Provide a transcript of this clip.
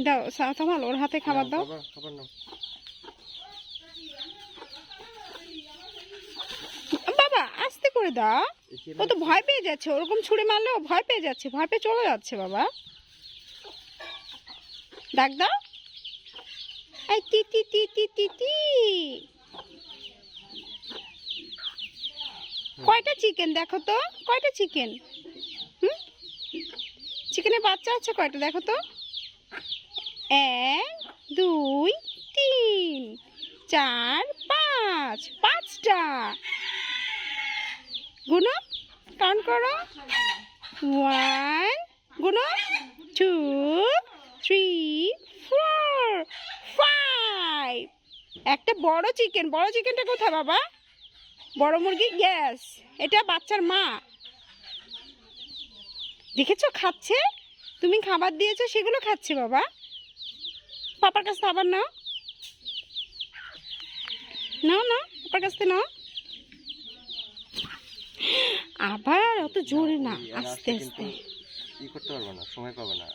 দাও সামাল, ওর হাতে খাবার দাও। বাবা আস্তে করে দাও, ও তো ভয় পেয়ে যাচ্ছে, ওরকম ছুঁড়ে মারলেও ভয় পেয়ে যাচ্ছে, ভয় পেয়ে চলে যাচ্ছে। বাবা ডাক দাও, এই টি টি টি টি টি টি। কয়টা চিকেন দেখো তো, কয়টা চিকেন? চিকেনের বাচ্চা আছে কয়টা দেখো তো? 1 2 3 4 5, 5টা। গুনো, কাউন্ট করো। 1, গুনো 2 3 4 5। একটা বড় চিকেন। বড় চিকেনটা কোথায় বাবা? বড় মুরগি, গ্যাস। এটা বাচ্চার মা। দেখেছো খাচ্ছে, তুমি খাবার দিয়েছো সেগুলো খাচ্ছে। বাবা পাপার কাছ থেকে আবার নাও, নাও নাও, পাপার কাছ থেকে নাও। আবার অত জোরে না, আস্তে আস্তে। করতে পারবে না, সময় পাবে না।